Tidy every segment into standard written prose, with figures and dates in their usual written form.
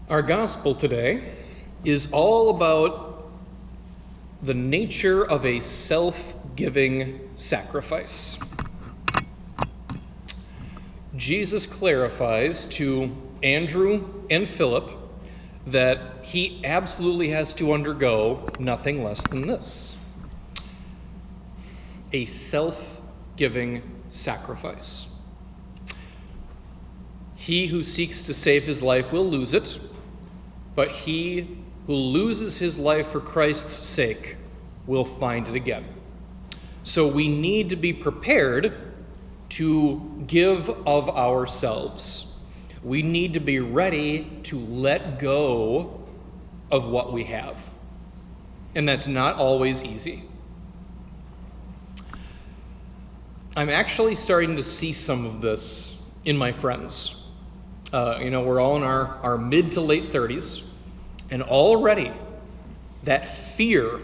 Our gospel today is all about the nature of a self-giving sacrifice. Jesus clarifies to Andrew and Philip that he absolutely has to undergo nothing less than this: a self-giving sacrifice. He who seeks to save his life will lose it, but he who loses his life for Christ's sake will find it again. So we need to be prepared to give of ourselves. We need to be ready to let go of what we have. And that's not always easy. I'm actually starting to see some of this in my friends. We're all in our mid to late 30s, and already that fear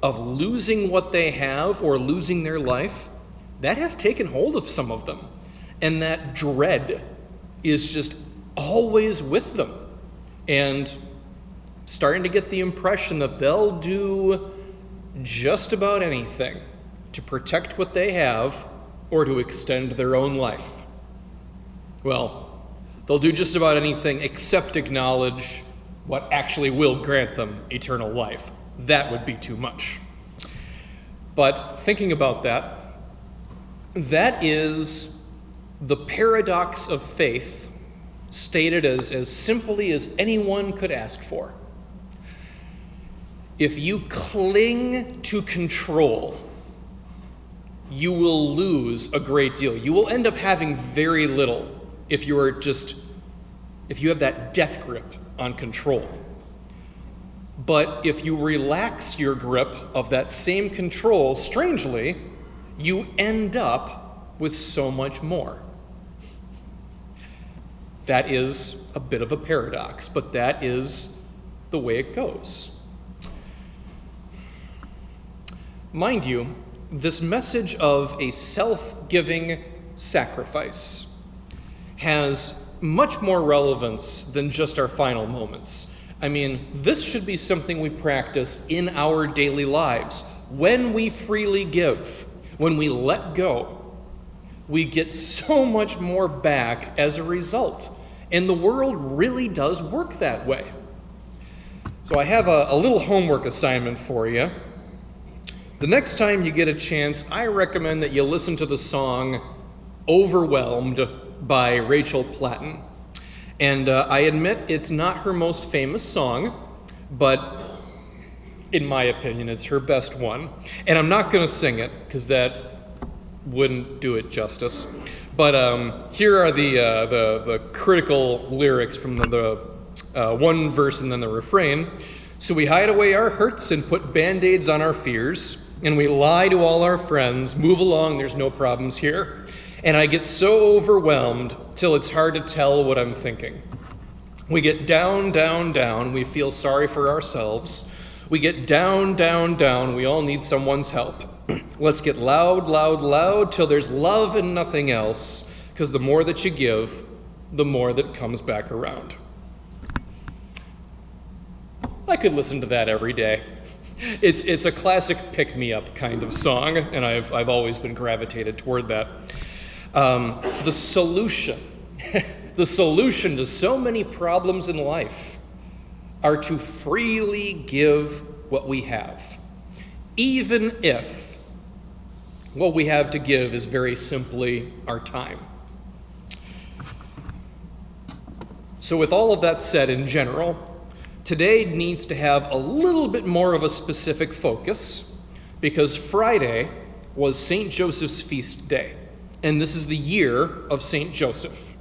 of losing what they have or losing their life, that has taken hold of some of them. And that dread is just always with them. And starting to get the impression that they'll do just about anything to protect what they have or to extend their own life. Well, they'll do just about anything except acknowledge what actually will grant them eternal life. That would be too much. But thinking about that, that is the paradox of faith stated as simply as anyone could ask for. If you cling to control, you will lose a great deal. You will end up having very little if you have that death grip on control. But if you relax your grip of that same control, strangely, you end up with so much more. That is a bit of a paradox, but that is the way it goes. Mind you, this message of a self-giving sacrifice has much more relevance than just our final moments. I mean, this should be something we practice in our daily lives. When we freely give, when we let go, we get so much more back as a result. And the world really does work that way. So I have a little homework assignment for you. The next time you get a chance, I recommend that you listen to the song Overwhelmed by Rachel Platten. And I admit it's not her most famous song, but in my opinion, it's her best one. And I'm not going to sing it, because that wouldn't do it justice. But here are the critical lyrics from the one verse and then the refrain. So we hide away our hurts and put Band-Aids on our fears, and we lie to all our friends, move along, there's no problems here. And I get so overwhelmed till it's hard to tell what I'm thinking. We get down, down, down, we feel sorry for ourselves. We get down, down, down, we all need someone's help. Let's get loud, loud, loud till there's love and nothing else, because the more that you give, the more that comes back around. I could listen to that every day. It's a classic pick-me-up kind of song, and I've always been gravitated toward that. The solution to so many problems in life are to freely give what we have, even if what we have to give is very simply our time. So with all of that said in general, today needs to have a little bit more of a specific focus, because Friday was St. Joseph's feast day. And this is the year of St. Joseph.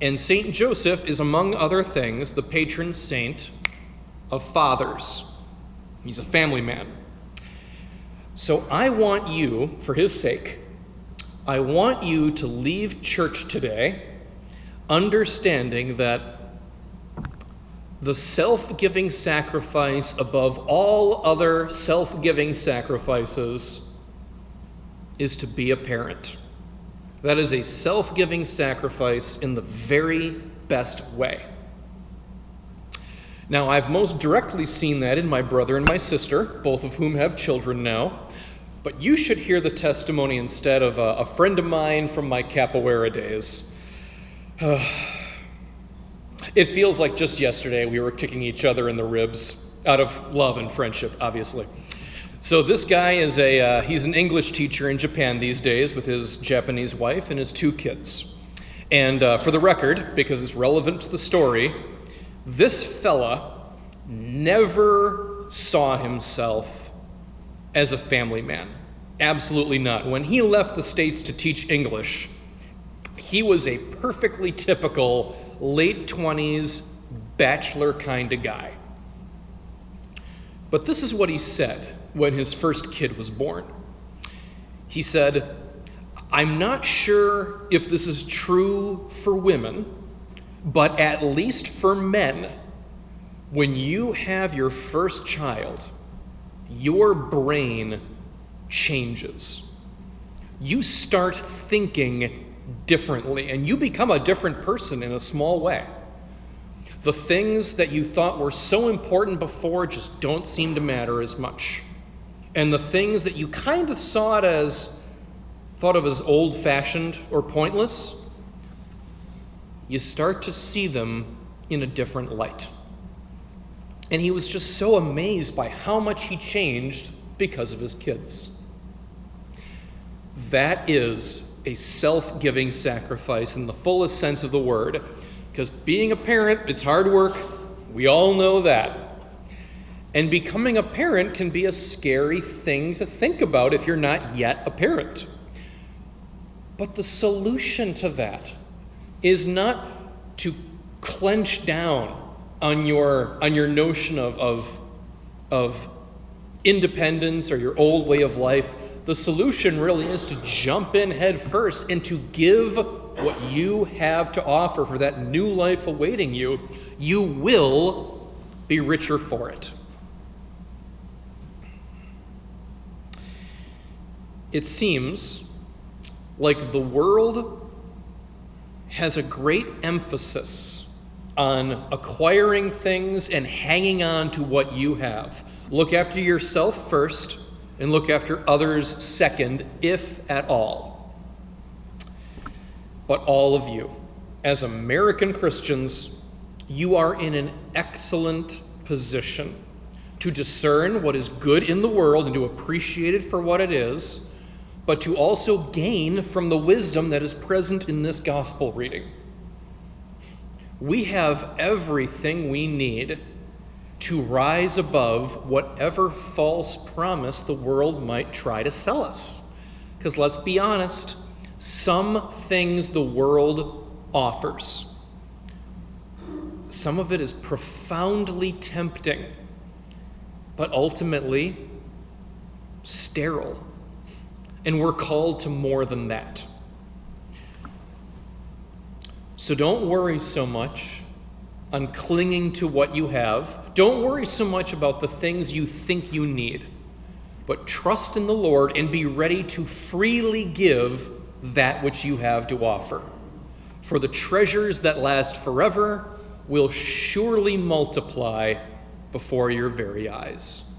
And St. Joseph is, among other things, the patron saint of fathers. He's a family man. So I want you, for his sake, I want you to leave church today understanding that the self-giving sacrifice above all other self-giving sacrifices is to be a parent. That is a self-giving sacrifice in the very best way. Now, I've most directly seen that in my brother and my sister, both of whom have children now. But you should hear the testimony instead of a friend of mine from my capoeira days. It feels like just yesterday we were kicking each other in the ribs, out of love and friendship, obviously. So this guy is he's an English teacher in Japan these days with his Japanese wife and his 2 kids. And for the record, because it's relevant to the story, this fella never saw himself as a family man. Absolutely not. When he left the States to teach English, he was a perfectly typical late 20s bachelor kind of guy. But this is what he said when his first kid was born. He said, "I'm not sure if this is true for women, but at least for men, when you have your first child, your brain changes. You start thinking differently, and you become a different person in a small way. The things that you thought were so important before just don't seem to matter as much. And the things that you kind of thought of as old-fashioned or pointless, you start to see them in a different light." And he was just so amazed by how much he changed because of his kids. That is a self-giving sacrifice in the fullest sense of the word, because being a parent, it's hard work. We all know that. And becoming a parent can be a scary thing to think about if you're not yet a parent. But the solution to that is not to clench down on your notion of independence or your old way of life. The solution really is to jump in head first and to give what you have to offer for that new life awaiting you. You will be richer for it. It seems like the world has a great emphasis on acquiring things and hanging on to what you have. Look after yourself first and look after others second, if at all. But all of you, as American Christians, you are in an excellent position to discern what is good in the world and to appreciate it for what it is, but to also gain from the wisdom that is present in this gospel reading. We have everything we need to rise above whatever false promise the world might try to sell us. Because let's be honest, some things the world offers, some of it is profoundly tempting, but ultimately sterile. And we're called to more than that. So don't worry so much on clinging to what you have. Don't worry so much about the things you think you need, but trust in the Lord and be ready to freely give that which you have to offer. For the treasures that last forever will surely multiply before your very eyes.